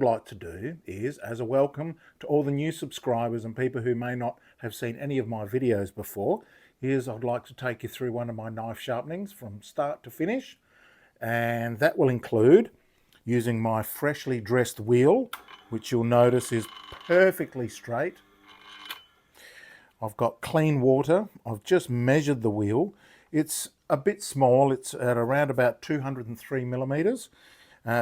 I'd like to do is, as a welcome to all the new subscribers and people who may not have seen any of my videos before, is I'd like to take you through one of my knife sharpenings from start to finish, and that will include using my freshly dressed wheel, which you'll notice is perfectly straight. I've got clean water. I've just measured the wheel. It's a bit small. It's at around about 203 millimeters.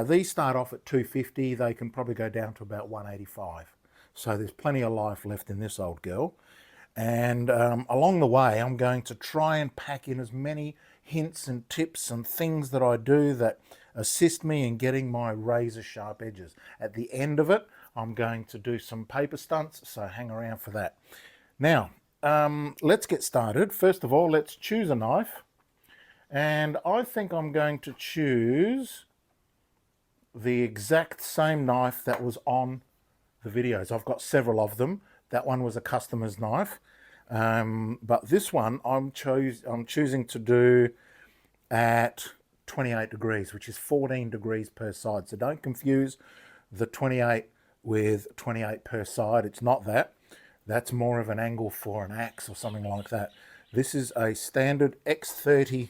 These start off at 250. They can probably go down to about 185. So there's plenty of life left in this old girl. And along the way, I'm going to try and pack in as many hints and tips and things that I do that assist me in getting my razor sharp edges. At the end of it, I'm going to do some paper stunts, so hang around for that. Now, let's get started. First of all, let's choose a knife. And I think I'm going to choose the exact same knife that was on the videos. I've got several of them. That one was a customer's knife. But this one I'm choosing to do at 28 degrees, which is 14 degrees per side. So don't confuse the 28 with 28 per side. It's not that. That's more of an angle for an axe or something like that. This is a standard X30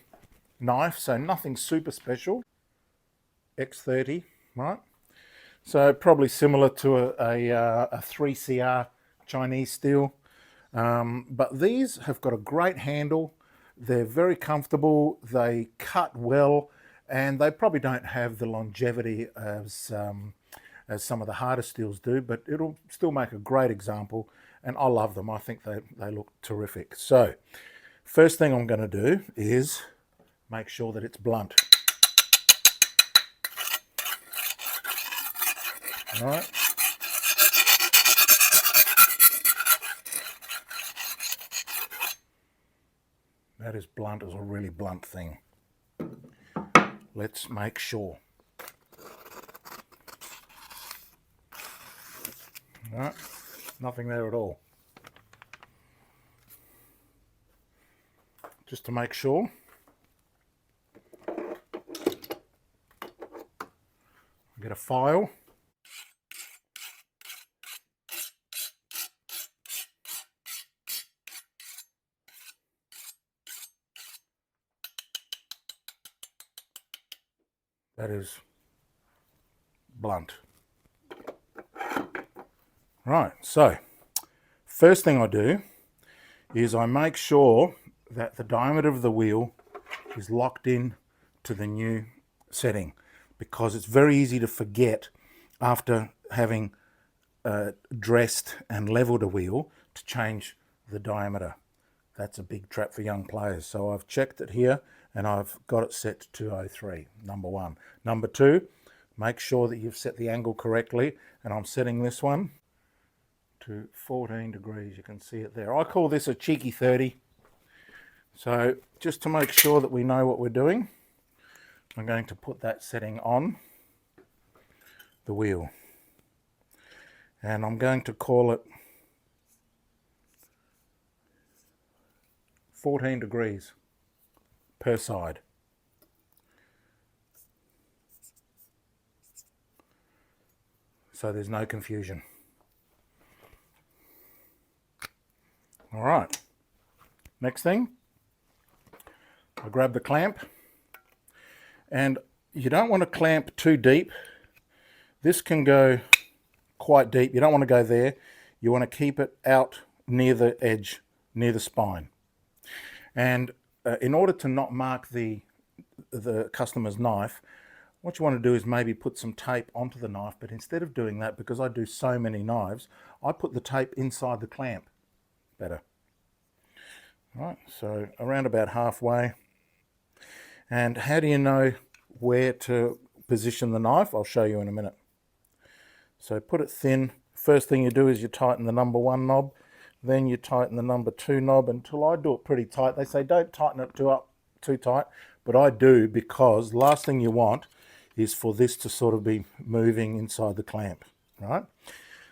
knife, so nothing super special. X30, right? So probably similar to a 3CR Chinese steel. But these have got a great handle. They're very comfortable. They cut well, and they probably don't have the longevity as some of the harder steels do, but it'll still make a great example. And I love them. I think they look terrific. So first thing I'm going to do is make sure that it's blunt. All right. That is blunt as a really blunt thing. Let's make sure. All right. Nothing there at all. Just to make sure. Get a file. That is blunt. Right, so first thing I do is I make sure that the diameter of the wheel is locked in to the new setting, because it's very easy to forget after having dressed and leveled a wheel to change the diameter. That's a big trap for young players. So I've checked it here and I've got it set to 203, number one. Number two, make sure that you've set the angle correctly, and I'm setting this one to 14 degrees. You can see it there. I call this a cheeky 30. So just to make sure that we know what we're doing, I'm going to put that setting on the wheel. And I'm going to call it 14 degrees per side. So there's no confusion. All right, next thing, I grab the clamp, and you don't want to clamp too deep. This can go quite deep. You don't want to go there. You want to keep it out near the edge, near the spine. And in order to not mark the customer's knife, what you want to do is maybe put some tape onto the knife, but instead of doing that, because I do so many knives, I put the tape inside the clamp. Better. Right, so around about halfway. And how do you know where to position the knife? I'll show you in a minute. So put it thin. First thing you do is you tighten the number one knob, then you tighten the number two knob until I do it pretty tight. They say don't tighten it too tight, but I do, because last thing you want is for this to sort of be moving inside the clamp, right?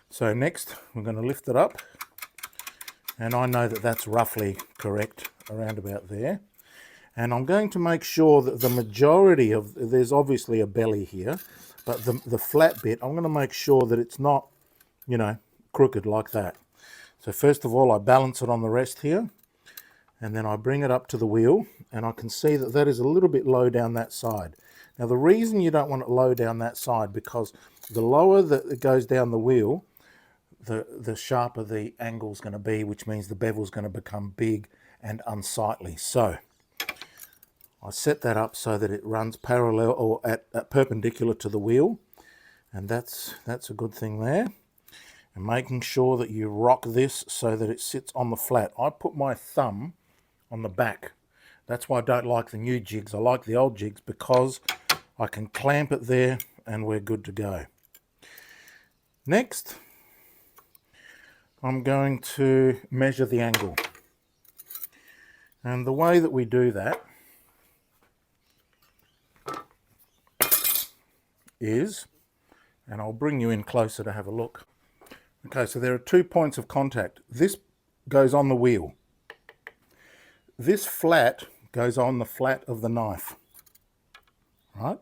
So next we're going to lift it up. And I know that that's roughly correct, around about there. And I'm going to make sure that the majority of, there's obviously a belly here, But the flat bit, I'm going to make sure that it's not, you know, crooked like that. So first of all, I balance it on the rest here, and then I bring it up to the wheel, and I can see that that is a little bit low down that side. Now the reason you don't want it low down that side, because the lower that it goes down the wheel, the sharper the angle is going to be, which means the bevel is going to become big and unsightly. So I set that up so that it runs parallel or at perpendicular to the wheel, and that's a good thing there. And making sure that you rock this so that it sits on the flat. I put my thumb on the back. That's why I don't like the new jigs. I like the old jigs because I can clamp it there and we're good to go. Next, I'm going to measure the angle. And the way that we do that is, and I'll bring you in closer to have a look. Okay, so there are 2 points of contact. This goes on the wheel. This flat goes on the flat of the knife, right?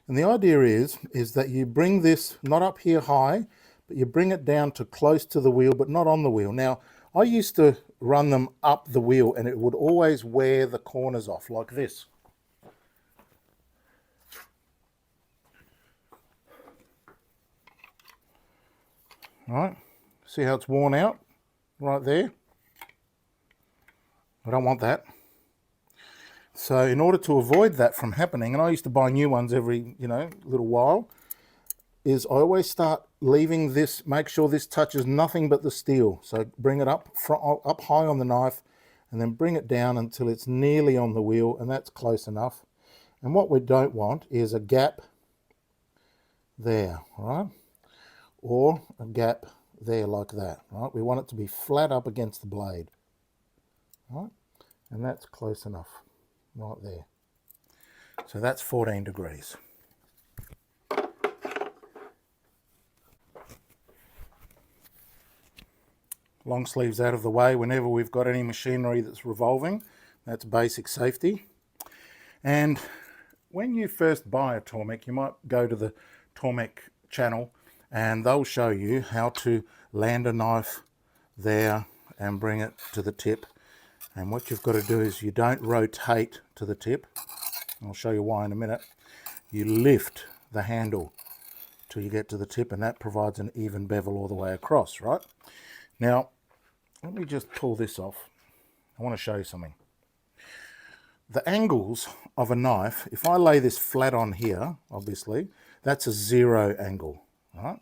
And the idea is that you bring this not up here high, but you bring it down to close to the wheel, but not on the wheel. Now, I used to run them up the wheel and it would always wear the corners off like this. Right, see how it's worn out right there? I don't want that. So in order to avoid that from happening, and I used to buy new ones every, little while, is I always start leaving this, make sure this touches nothing but the steel. So bring it up high on the knife and then bring it down until it's nearly on the wheel, and that's close enough. And what we don't want is a gap there, right? Or a gap there like that, right? We want it to be flat up against the blade, right? And that's close enough right there. So that's 14 degrees. Long sleeves out of the way whenever we've got any machinery that's revolving. That's basic safety. And when you first buy a Tormek, you might go to the Tormek channel and they'll show you how to land a knife there and bring it to the tip. And what you've got to do is you don't rotate to the tip. I'll show you why in a minute. You lift the handle till you get to the tip, and that provides an even bevel all the way across, right? Now, let me just pull this off. I want to show you something. The angles of a knife, if I lay this flat on here, obviously, that's a 0 angle, right?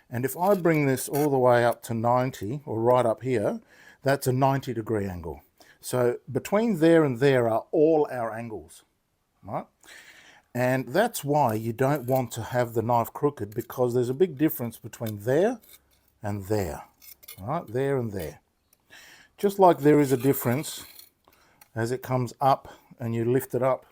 And if I bring this all the way up to 90, or right up here, that's a 90-degree angle. So between there and there are all our angles, right? And that's why you don't want to have the knife crooked, because there's a big difference between there and there, right? There and there. Just like there is a difference as it comes up and you lift it up.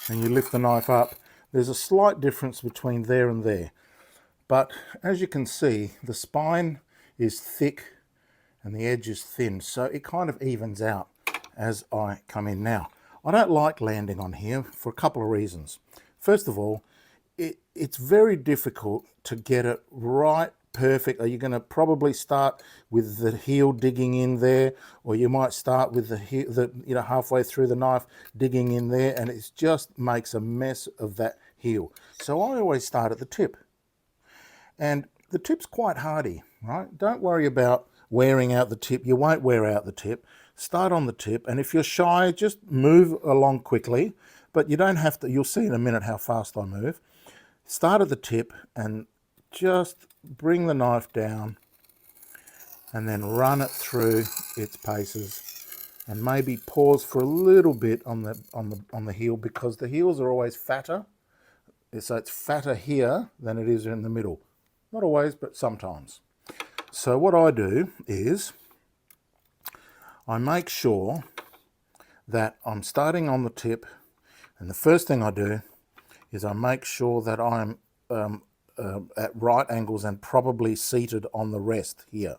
And you lift the knife up, there's a slight difference between there and there. But as you can see, the spine is thick and the edge is thin, so it kind of evens out as I come in. Now, I don't like landing on here for a couple of reasons. First of all, it's very difficult to get it right perfect. Are you going to probably start with the heel digging in there, or you might start with the heel, halfway through the knife digging in there, and it just makes a mess of that heel. So I always start at the tip, and the tip's quite hardy, right? Don't worry about wearing out the tip. You won't wear out the tip. Start on the tip, and if you're shy, just move along quickly, but you don't have to. You'll see in a minute how fast I move. Start at the tip and just bring the knife down and then run it through its paces, and maybe pause for a little bit on the heel, because the heels are always fatter. So it's fatter here than it is in the middle. Not always, but sometimes. So what I do is I make sure that I'm starting on the tip, and the first thing I do is I make sure that I'm at right angles and probably seated on the rest here.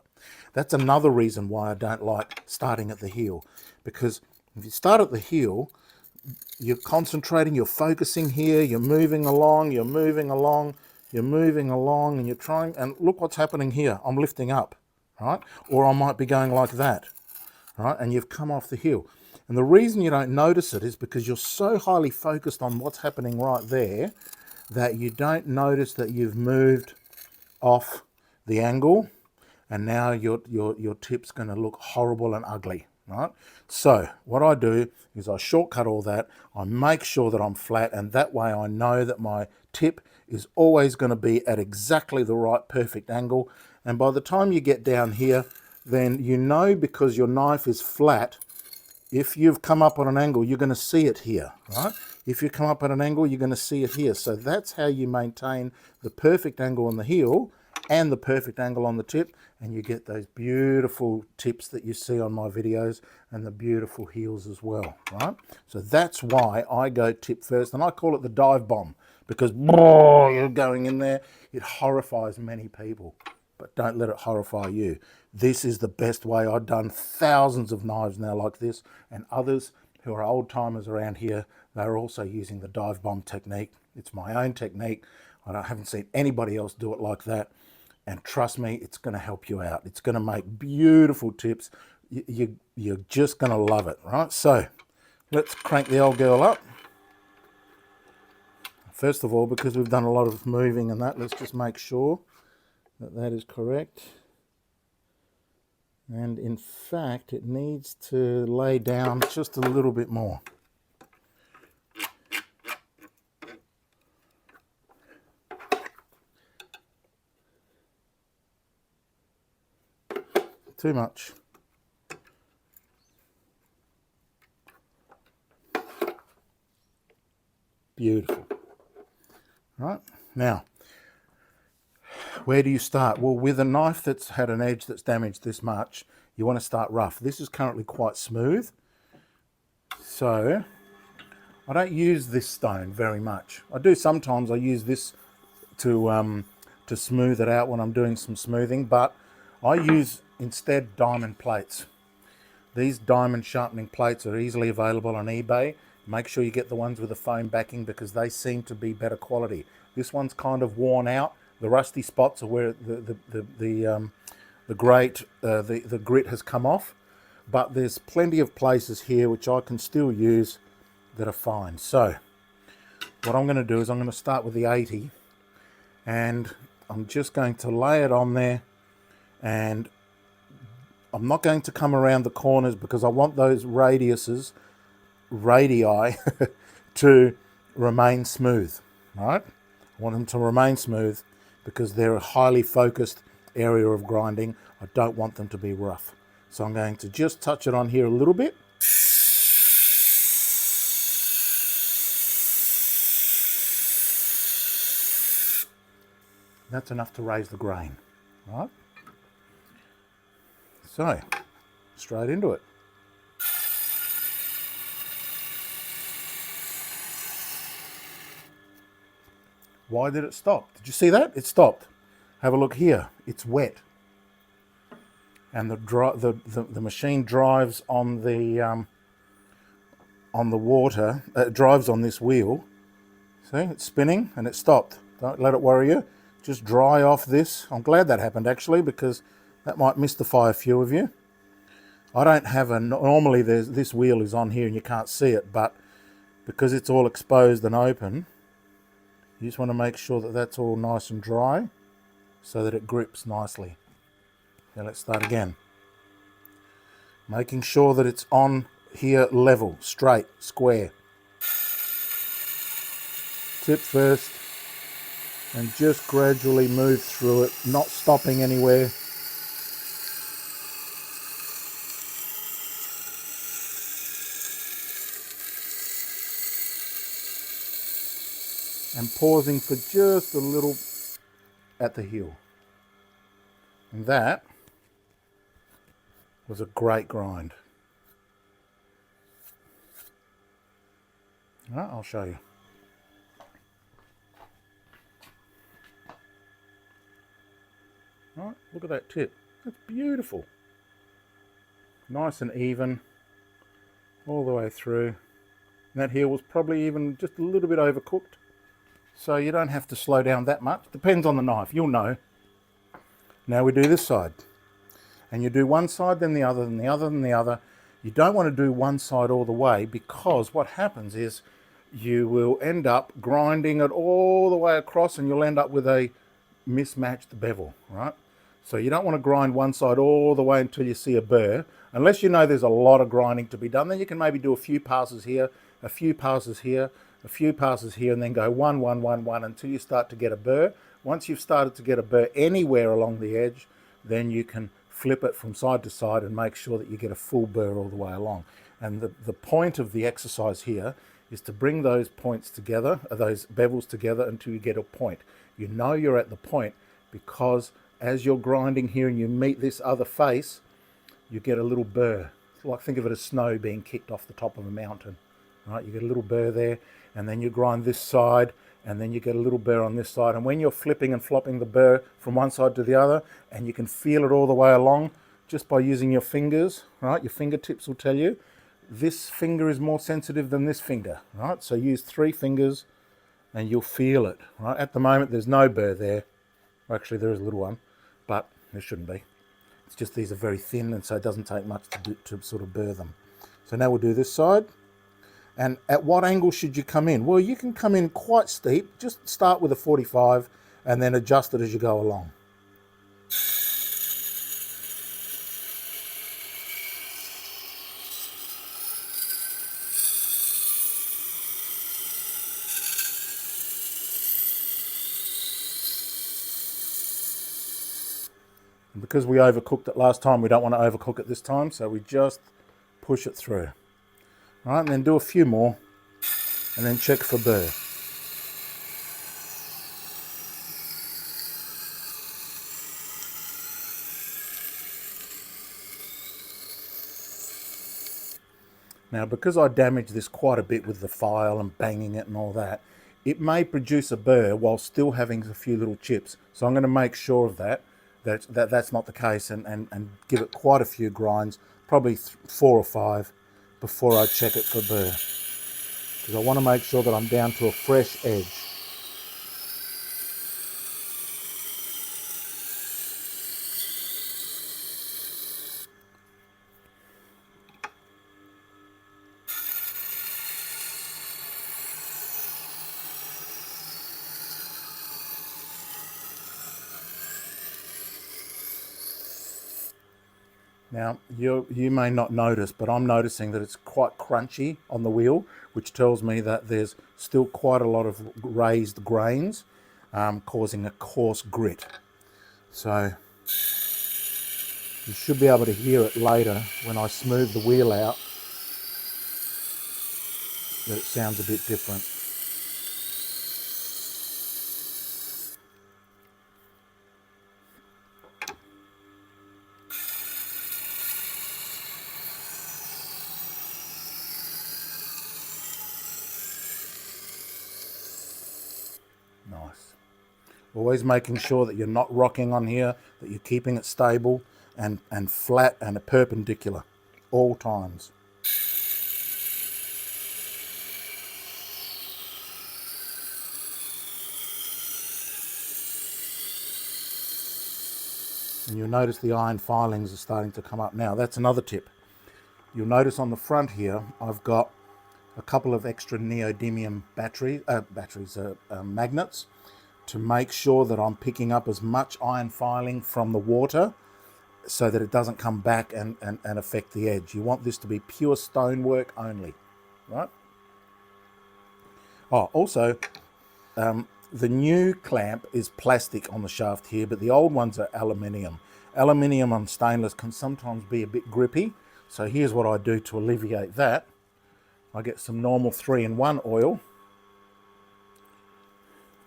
That's another reason why I don't like starting at the heel, because If you start at the heel, you're concentrating, you're focusing here, you're moving along, you're moving along, you're moving along, and you're trying, and look what's happening here. I'm lifting up, right? Or I might be going like that, right? And you've come off the heel. And the reason you don't notice it is because you're so highly focused on what's happening right there that you don't notice that you've moved off the angle, and now your tip's going to look horrible and ugly, right? So what I do is I shortcut all that. I make sure that I'm flat, and that way I know that my tip is always going to be at exactly the right perfect angle. And by the time you get down here, then you know, because your knife is flat, if you've come up on an angle, you're going to see it here, right? If you come up at an angle, you're going to see it here. So that's how you maintain the perfect angle on the heel and the perfect angle on the tip, and you get those beautiful tips that you see on my videos, and the beautiful heels as well, right? So that's why I go tip first, and I call it the dive bomb, because you're going in there. It horrifies many people, but don't let it horrify you. This is the best way. I've done thousands of knives now like this, and others who are old timers around here, they're also using the dive bomb technique. It's my own technique. I haven't seen anybody else do it like that. And trust me, it's going to help you out. It's going to make beautiful tips. You're just going to love it, right? So let's crank the old girl up. First of all, because we've done a lot of moving and that, let's just make sure that that is correct. And in fact, it needs to lay down just a little bit more. Too much. Beautiful. Right, now, where do you start? Well, with a knife that's had an edge that's damaged this much, you want to start rough. This is currently quite smooth, so I don't use this stone very much. I do sometimes. I use this to smooth it out when I'm doing some smoothing, but I use instead diamond plates. These diamond sharpening plates are easily available on eBay. Make sure you get the ones with the foam backing, because they seem to be better quality. This one's kind of worn out. The rusty spots are where the grit has come off, but there's plenty of places here which I can still use that are fine. So what I'm going to do is I'm going to start with the 80, and I'm just going to lay it on there, and I'm not going to come around the corners because I want those radii to remain smooth, right? I want them to remain smooth because they're a highly focused area of grinding. I don't want them to be rough. So I'm going to just touch it on here a little bit. That's enough to raise the grain, right? So, straight into it. Why did it stop? Did you see that? It stopped. Have a look here. It's wet, and the machine drives on the water. It drives on this wheel. See, it's spinning and it stopped. Don't let it worry you. Just dry off this. I'm glad that happened actually, because that might mystify a few of you. I don't have a, normally this wheel is on here and you can't see it, but because it's all exposed and open, you just want to make sure that that's all nice and dry so that it grips nicely. Now let's start again. Making sure that it's on here level, straight, square. Tip first and just gradually move through it, not stopping anywhere. And pausing for just a little at the heel. And that was a great grind. All right, I'll show you. All right, look at that tip. That's beautiful. Nice and even. all the way through. And that here was probably even just a little bit overcooked, so you don't have to slow down that much. Depends on the knife, you'll know. Now we do this side, and you do one side, then the other, then the other, then the other. You don't want to do one side all the way, because what happens is you will end up grinding it all the way across, and you'll end up with a mismatched bevel, right? So you don't want to grind one side all the way until you see a burr. Unless you know there's a lot of grinding to be done, then you can maybe do a few passes here, a few passes here, a few passes here, and then go one, one, one, one until you start to get a burr. Once you've started to get a burr anywhere along the edge, then you can flip it from side to side and make sure that you get a full burr all the way along. And the point of the exercise here is to bring those points together, those bevels together, until you get a point. You know you're at the point because as you're grinding here and you meet this other face, you get a little burr. It's like, think of it as snow being kicked off the top of a mountain, right? You get a little burr there, and then you grind this side, and then you get a little burr on this side. And when you're flipping and flopping the burr from one side to the other, and you can feel it all the way along just by using your fingers, right? Your fingertips will tell you, this finger is more sensitive than this finger, right? So use 3 fingers and you'll feel it, right? At the moment, there's no burr there. Actually, there is a little one, but there shouldn't be. It's just these are very thin, and so it doesn't take much to sort of burr them. So now we'll do this side. And at what angle should you come in? Well, you can come in quite steep. Just start with a 45 and then adjust it as you go along. And because we overcooked it last time, we don't want to overcook it this time, so we just push it through. All right, and then do a few more, and then check for burr. Now, because I damaged this quite a bit with the file and banging it and all that, it may produce a burr while still having a few little chips. So I'm going to make sure of that's not the case, and give it quite a few grinds, probably 4 or 5, before I check it for burr. Because I want to make sure that I'm down to a fresh edge. Now, you may not notice, but I'm noticing that it's quite crunchy on the wheel, which tells me that there's still quite a lot of raised grains, causing a coarse grit. So you should be able to hear it later when I smooth the wheel out, that it sounds a bit different. Nice. Always making sure that you're not rocking on here, that you're keeping it stable and flat and perpendicular all times. And you'll notice the iron filings are starting to come up now. That's another tip. You'll notice on the front here, I've got a couple of extra neodymium magnets to make sure that I'm picking up as much iron filing from the water so that it doesn't come back and affect the edge. You want this to be pure stonework only, right? Oh, also, the new clamp is plastic on the shaft here, but the old ones are aluminium. Aluminium on stainless can sometimes be a bit grippy, so here's what I do to alleviate that. I get some normal 3-in-1 oil,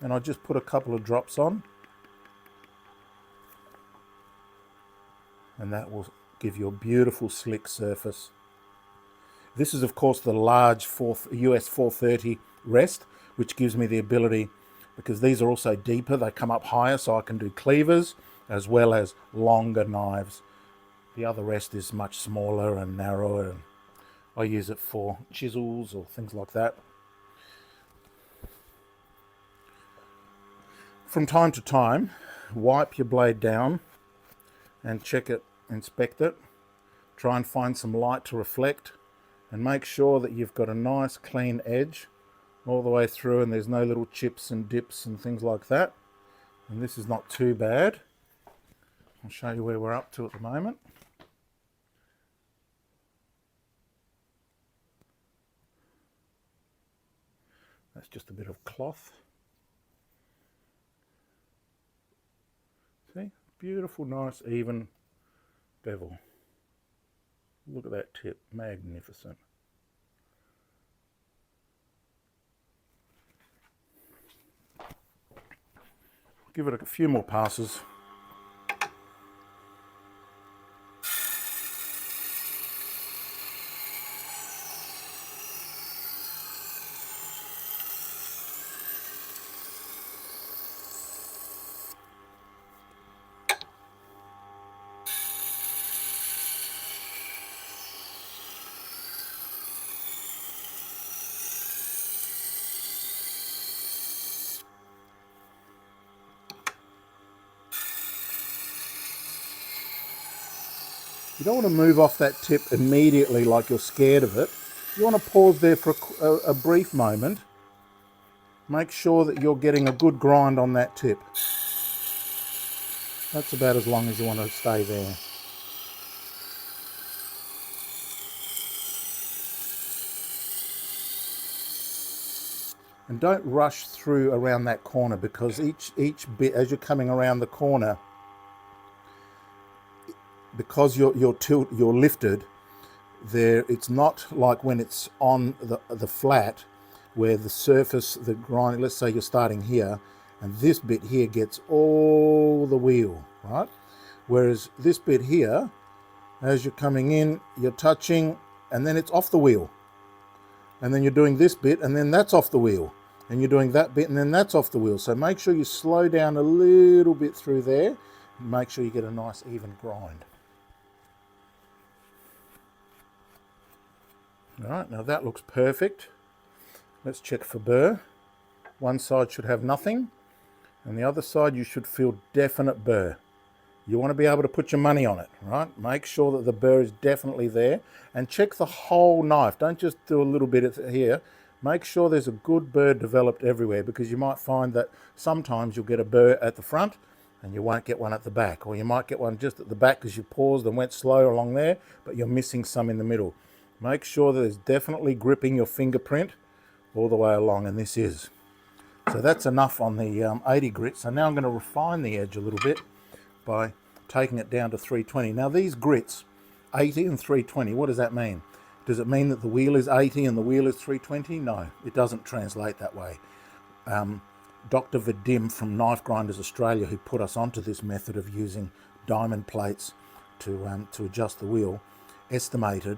and I just put a couple of drops on, and that will give you a beautiful slick surface. This is of course the large US 430 rest, which gives me the ability, because these are also deeper, they come up higher, so I can do cleavers as well as longer knives. The other rest is much smaller and narrower, and I use it for chisels or things like that. From time to time, wipe your blade down and check it, inspect it. Try and find some light to reflect, and make sure that you've got a nice clean edge all the way through and there's no little chips and dips and things like that. And this is not too bad. I'll show you where we're up to at the moment. That's just a bit of cloth. See? Beautiful, nice, even bevel. Look at that tip, magnificent. Give it a few more passes. You don't want to move off that tip immediately like you're scared of it. You want to pause there for a brief moment. Make sure that you're getting a good grind on that tip. That's about as long as you want to stay there. And don't rush through around that corner, because each bit, as you're coming around the corner, because you're lifted there, it's not like when it's on the flat where the surface, the grind, let's say you're starting here and this bit here gets all the wheel, right? Whereas this bit here, as you're coming in, you're touching and then it's off the wheel, and then you're doing this bit and then that's off the wheel, and you're doing that bit and then that's off the wheel. So make sure you slow down a little bit through there and make sure you get a nice even grind. All right, now that looks perfect. Let's check for burr. One side should have nothing, and the other side you should feel definite burr. You want to be able to put your money on it, right? Make sure that the burr is definitely there, and check the whole knife. Don't just do a little bit here. Make sure there's a good burr developed everywhere, because you might find that sometimes you'll get a burr at the front and you won't get one at the back, or you might get one just at the back because you paused and went slow along there, but you're missing some in the middle. Make sure that it's definitely gripping your fingerprint all the way along, and this is. So that's enough on the 80 grit. So now I'm going to refine the edge a little bit by taking it down to 320. Now these grits, 80 and 320, what does that mean? Does it mean that the wheel is 80 and the wheel is 320? No, it doesn't translate that way. Dr. Vadim from Knife Grinders Australia, who put us onto this method of using diamond plates to adjust the wheel, estimated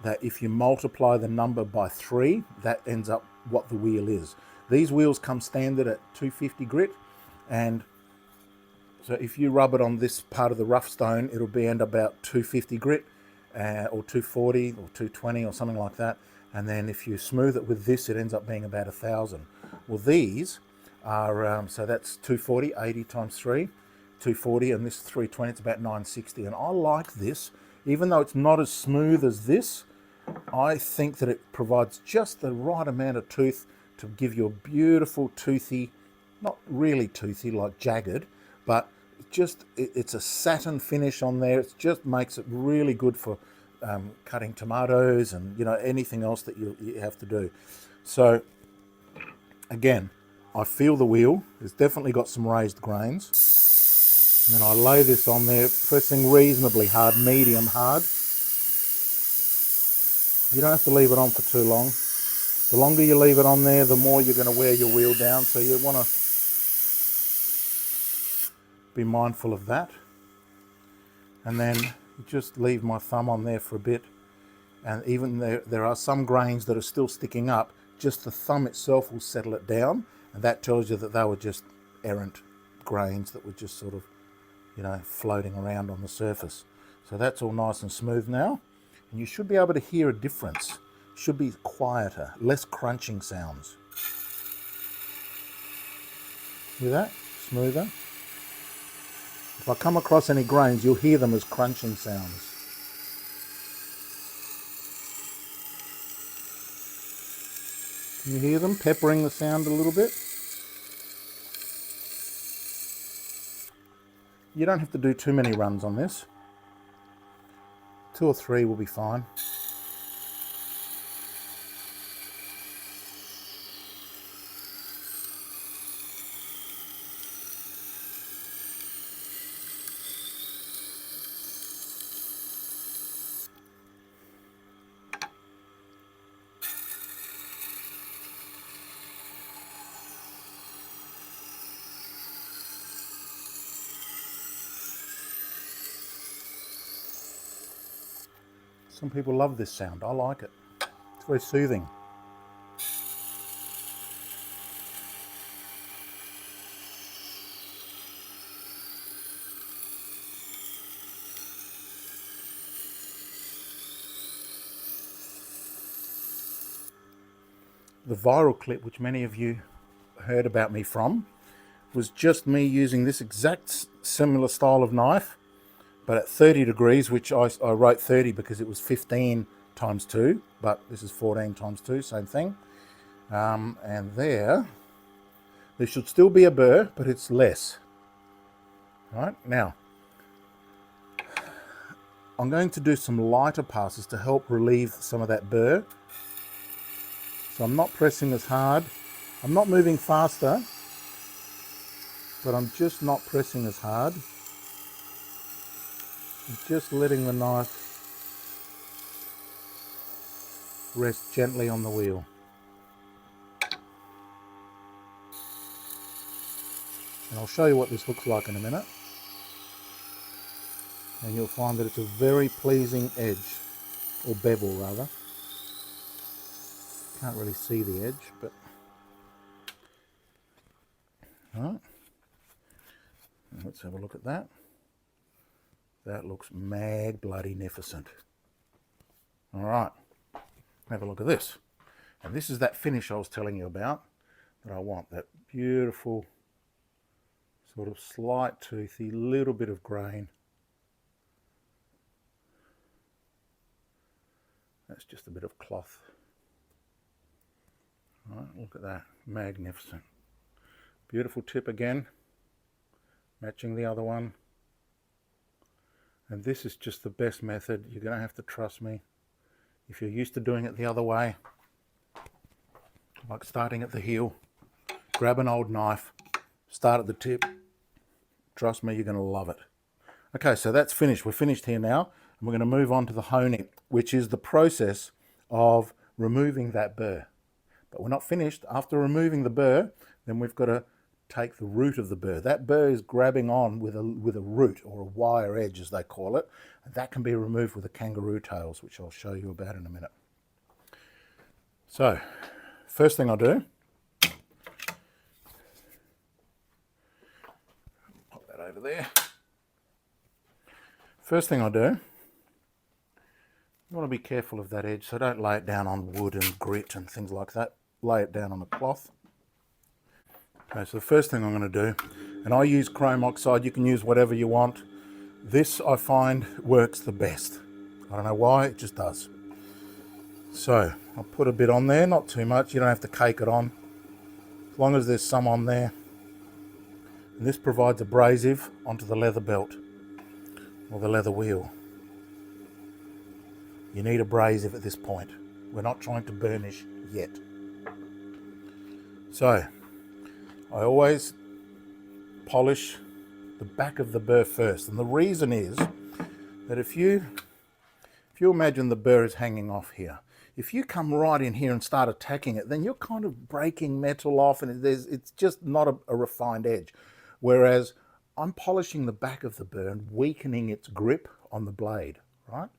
that if you multiply the number by 3, that ends up what the wheel is. These wheels come standard at 250 grit, and so if you rub it on this part of the rough stone, it'll be end about 250 grit, or 240 or 220 or something like that. And then if you smooth it with this, it ends up being about 1,000. Well, these are, so that's 240, 80 times 3, 240, and this 320, it's about 960. And I like this. Even though it's not as smooth as this, I think that it provides just the right amount of tooth to give you a beautiful toothy, not really toothy like jagged, but just it's a satin finish on there. It just makes it really good for cutting tomatoes and anything else that you have to do. So again, I feel the wheel. It's definitely got some raised grains. And then I lay this on there, pressing reasonably hard, medium hard. You don't have to leave it on for too long. The longer you leave it on there, the more you're going to wear your wheel down. So you want to be mindful of that. And then just leave my thumb on there for a bit. And even there are some grains that are still sticking up, just the thumb itself will settle it down. And that tells you that they were just errant grains that were just sort of floating around on the surface. So that's all nice and smooth now, and you should be able to hear a difference. should be quieter, less crunching sounds. Hear that? Smoother. If I come across any grains, you'll hear them as crunching sounds. Can you hear them peppering the sound a little bit? You don't have to do too many runs on this. 2 or 3 will be fine. Some people love this sound. I like it. It's very soothing. The viral clip, which many of you heard about me from, was just me using this exact similar style of knife, but at 30 degrees, which I wrote 30 because it was 15 times 2, but this is 14 times 2, same thing. And there should still be a burr, but it's less. All right, now, I'm going to do some lighter passes to help relieve some of that burr. So I'm not pressing as hard. I'm not moving faster, but I'm just not pressing as hard. I'm just letting the knife rest gently on the wheel. And I'll show you what this looks like in a minute. And you'll find that it's a very pleasing edge, or bevel rather. Can't really see the edge, but all right. Let's have a look at that. That looks mag-bloody-nificent. All right, have a look at this. And this is that finish I was telling you about that I want. That beautiful sort of slight toothy, little bit of grain. That's just a bit of cloth. All right, look at that, magnificent. Beautiful tip again, matching the other one. And this is just the best method. You're going to have to trust me. If you're used to doing it the other way, like starting at the heel, grab an old knife, start at the tip. Trust me, you're going to love it. Okay, so that's finished. We're finished here now. And we're going to move on to the honing, which is the process of removing that burr. But we're not finished. After removing the burr, then we've got to take the root of the burr. That burr is grabbing on with a root, or a wire edge as they call it, and that can be removed with the kangaroo tails, which I'll show you about in a minute. So first thing I do, pop that over there. First thing I do, you want to be careful of that edge, so don't lay it down on wood and grit and things like that. Lay it down on a cloth. Okay, so the first thing I'm going to do, and I use chrome oxide, you can use whatever you want. This I find works the best. I don't know why, it just does. So I'll put a bit on there, not too much, you don't have to cake it on, as long as there's some on there. And this provides abrasive onto the leather belt, or the leather wheel. You need abrasive at this point. We're not trying to burnish yet. So I always polish the back of the burr first, and the reason is that if you imagine the burr is hanging off here, if you come right in here and start attacking it, then you're kind of breaking metal off, and it's just not a refined edge. Whereas I'm polishing the back of the burr and weakening its grip on the blade, right?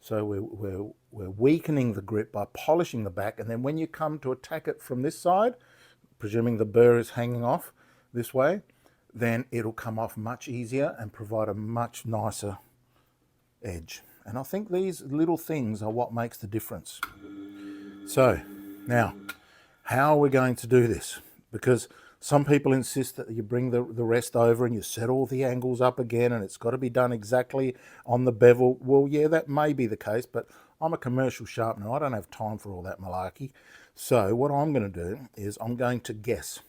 So we're weakening the grip by polishing the back, and then when you come to attack it from this side, presuming the burr is hanging off this way, then it'll come off much easier and provide a much nicer edge. And I think these little things are what makes the difference. So now, how are we going to do this? Because some people insist that you bring the rest over and you set all the angles up again and it's got to be done exactly on the bevel. Well, yeah, that may be the case, but I'm a commercial sharpener. I don't have time for all that malarkey. So what I'm going to do is I'm going to guess.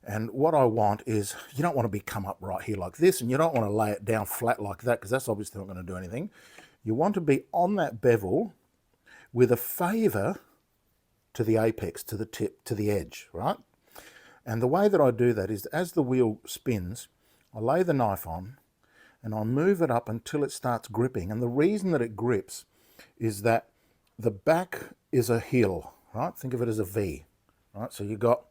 And what I want is, you don't want to be come up right here like this, and you don't want to lay it down flat like that, because that's obviously not going to do anything. You want to be on that bevel with a favour to the apex, to the tip, to the edge, right? And the way that I do that is, as the wheel spins, I lay the knife on and I move it up until it starts gripping. And the reason that it grips is that the back is a hill, right? Think of it as a V, right? So you got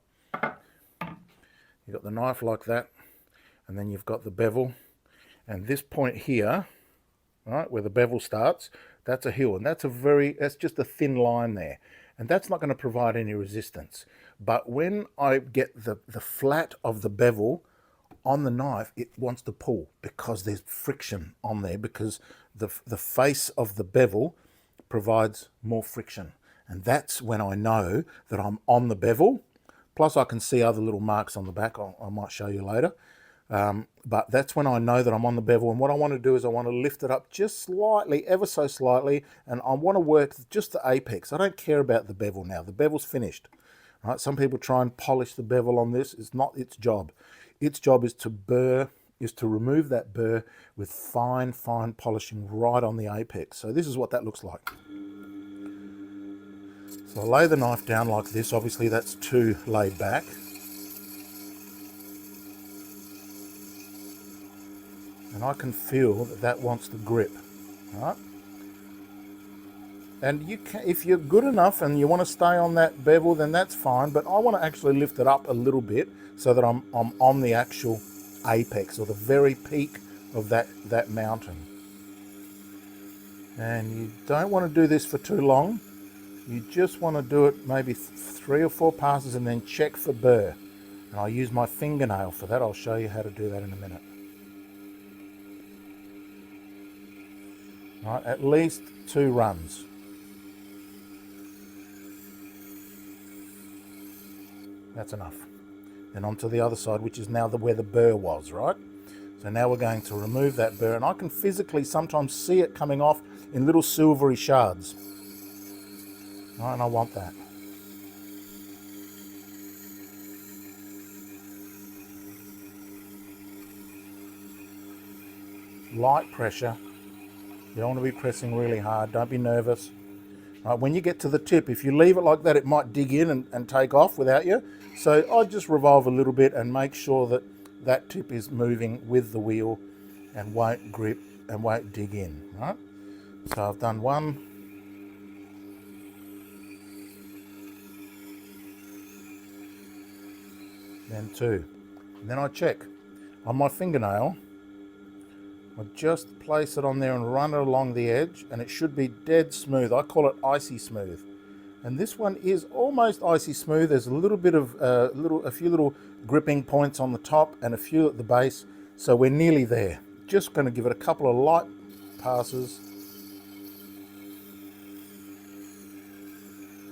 the knife like that, and then you've got the bevel, and this point here, right, where the bevel starts, that's a hill, and that's just a thin line there, and that's not going to provide any resistance. But when I get the flat of the bevel on the knife, it wants to pull because there's friction on there, because the face of the bevel provides more friction, and that's when I know that I'm on the bevel. Plus I can see other little marks on the back I might show you later. But that's when I know that I'm on the bevel. And what I want to do is I want to lift it up just slightly, ever so slightly, and I want to work just the apex. I don't care about the bevel now. The bevel's finished. Right? Some people try and polish the bevel on this. It's not its job. Its job is to remove that burr with fine polishing right on the apex. So this is what that looks like. So I lay the knife down like this. Obviously that's too laid back. And I can feel that that wants to grip, right? And you can, if you're good enough and you want to stay on that bevel, then that's fine. But I want to actually lift it up a little bit so that I'm on the actual apex, or the very peak of that mountain. And you don't want to do this for too long. You just want to do it maybe 3 or 4 passes and then check for burr. And I use my fingernail for that. I'll show you how to do that in a minute. Right, at least 2 runs. That's enough. Then onto the other side, which is now where the burr was, right? So now we're going to remove that burr, and I can physically sometimes see it coming off in little silvery shards. Right, and I want that. Light pressure. You don't want to be pressing really hard. Don't be nervous. Right, when you get to the tip, if you leave it like that, it might dig in and take off without you. So I just revolve a little bit and make sure that that tip is moving with the wheel and won't grip and won't dig in. Right? So I've done 1. Then 2. And then I check on my fingernail. I just place it on there and run it along the edge, and it should be dead smooth. I call it icy smooth. And this one is almost icy smooth. There's a little bit of a few little gripping points on the top and a few at the base. So we're nearly there. Just going to give it a couple of light passes.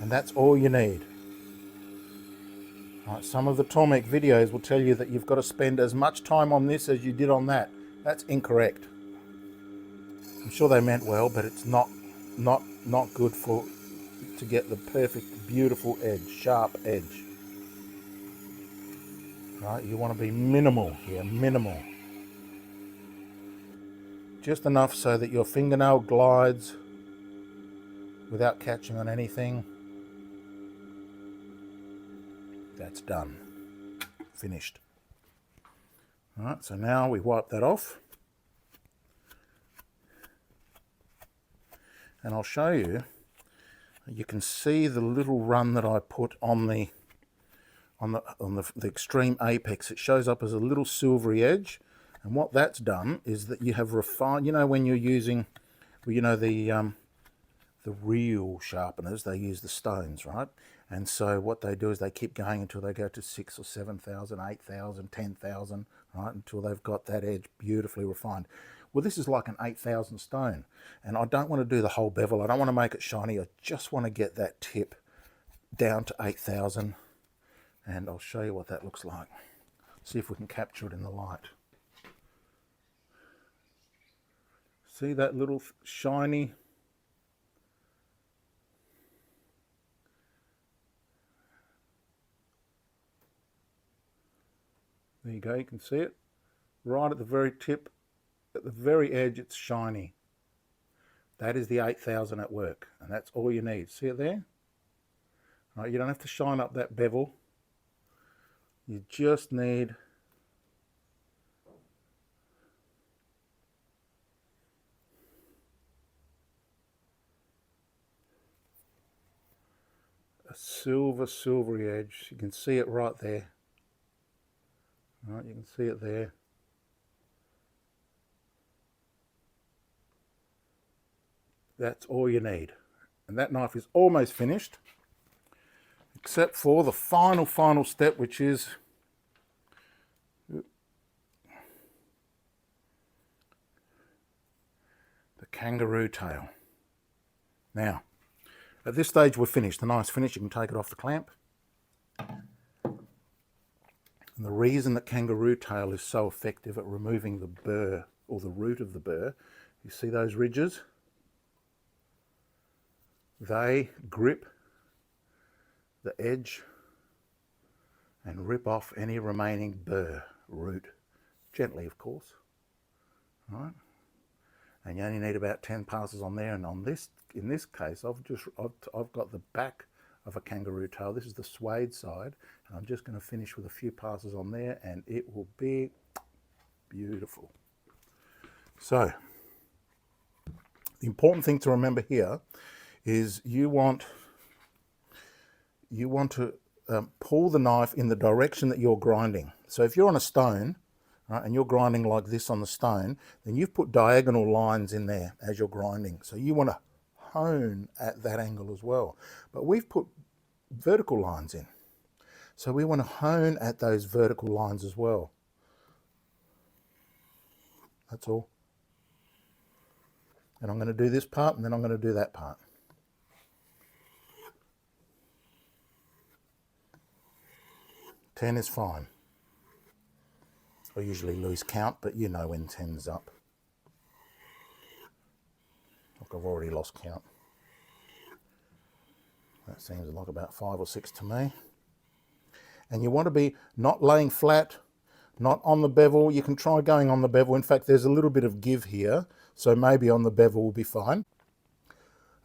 And that's all you need. Right, some of the Tormek videos will tell you that you've got to spend as much time on this as you did on that. That's incorrect. I'm sure they meant well, but it's not good to get the perfect, beautiful edge, sharp edge. Right, you want to be minimal here, minimal. Just enough so that your fingernail glides without catching on anything. That's done. Finished. All right, so now we wipe that off. And I'll show you. You can see the little run that I put on the extreme apex. It shows up as a little silvery edge. And what that's done is that you have refined, you know, when you're using, well, you know, the real sharpeners, they use the stones, right? And so what they do is they keep going until they go to 6,000 or 7,000, 8,000, 10,000, right? Until they've got that edge beautifully refined. Well, this is like an 8,000 stone, and I don't want to do the whole bevel. I don't want to make it shiny. I just want to get that tip down to 8,000, and I'll show you what that looks like. See if we can capture it in the light. See that little shiny? There you go, you can see it. Right at the very tip, at the very edge, it's shiny. That is the 8,000 at work, and that's all you need. See it there? Right, you don't have to shine up that bevel. You just need a silvery edge. You can see it right there. Right, you can see it there. That's all you need. And that knife is almost finished, except for the final step, which is the kangaroo tail. Now, at this stage we're finished. The knife's finished. You can take it off the clamp. And the reason that kangaroo tail is so effective at removing the burr, or the root of the burr, you see those ridges? They grip the edge and rip off any remaining burr root, gently of course. Right? And you only need about 10 passes on there. And on this, in this case, I've got the back of a kangaroo tail. This is the suede side, and I'm just going to finish with a few passes on there, and it will be beautiful. So the important thing to remember here is you want to pull the knife in the direction that you're grinding. So if you're on a stone, right, and you're grinding like this on the stone, then you've put diagonal lines in there as you're grinding. So you want to hone at that angle as well. But we've put vertical lines in. So we want to hone at those vertical lines as well. That's all. And I'm going to do this part, and then I'm going to do that part. Ten is fine. I usually lose count, but you know when 10's up. Look, I've already lost count. That seems like about 5 or 6 to me. And you want to be not laying flat, not on the bevel. You can try going on the bevel. In fact, there's a little bit of give here, so maybe on the bevel will be fine.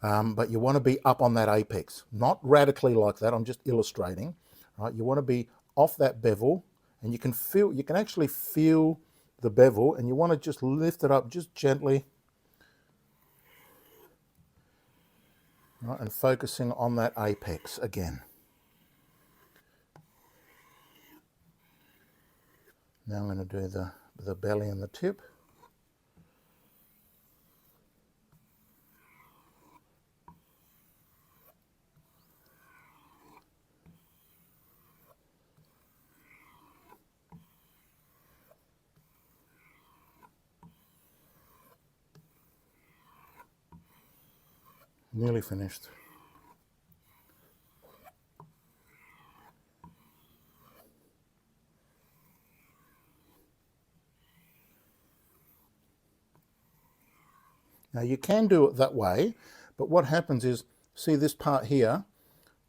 But you want to be up on that apex, not radically like that. I'm just illustrating. Right? You want to be off that bevel, and you can actually feel the bevel, and you want to just lift it up just gently, right, and focusing on that apex again. Now I'm going to do the belly and the tip. Nearly finished. Now you can do it that way, but what happens is, see this part here,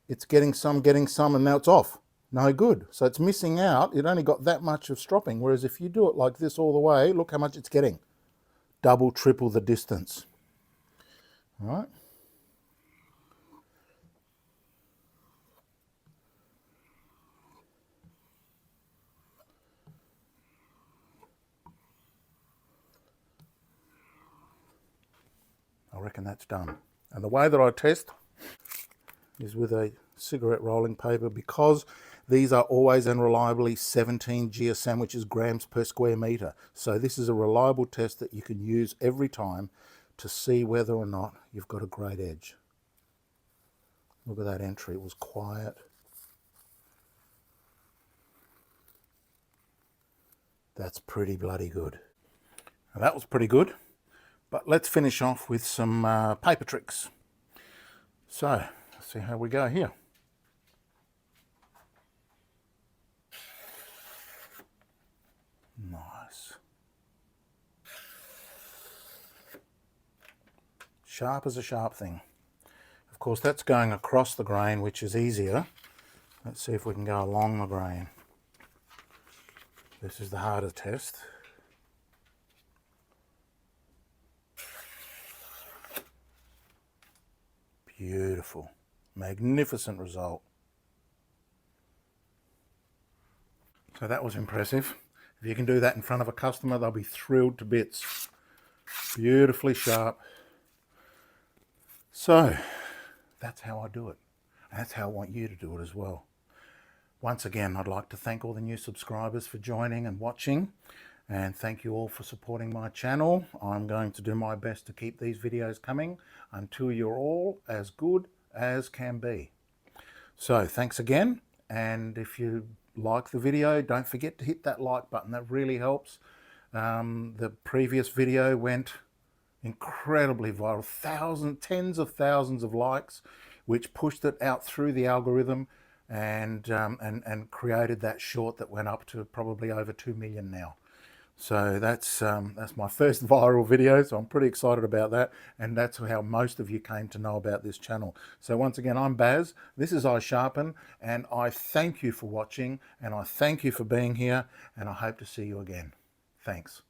it's getting some, and now it's off. No good. So it's missing out. It only got that much of stropping, whereas if you do it like this all the way, look how much it's getting. Double, triple the distance. All right. I reckon that's done. And the way that I test is with a cigarette rolling paper, because these are always and reliably 17 GSM, which is grams per square meter. So this is a reliable test that you can use every time to see whether or not you've got a great edge. Look at that entry, it was quiet. That's pretty bloody good. Now, that was pretty good, but let's finish off with some paper tricks. So let's see how we go here. Nice. Sharp as a sharp thing. Of course, that's going across the grain, which is easier. Let's see if we can go along the grain. This is the harder test. Beautiful. Magnificent result. So that was impressive. If you can do that in front of a customer, they'll be thrilled to bits. Beautifully sharp. So that's how I do it. And that's how I want you to do it as well. Once again, I'd like to thank all the new subscribers for joining and watching. And thank you all for supporting my channel. I'm going to do my best to keep these videos coming until you're all as good as can be. So thanks again. And if you like the video, don't forget to hit that like button. That really helps. The previous video went incredibly viral, tens of thousands of likes, which pushed it out through the algorithm and created that short that went up to probably over 2 million now. So that's my first viral video, so I'm pretty excited about that, and that's how most of you came to know about this channel. So once again, I'm Baz, this is iSharpen, and I thank you for watching, and I thank you for being here, and I hope to see you again. Thanks.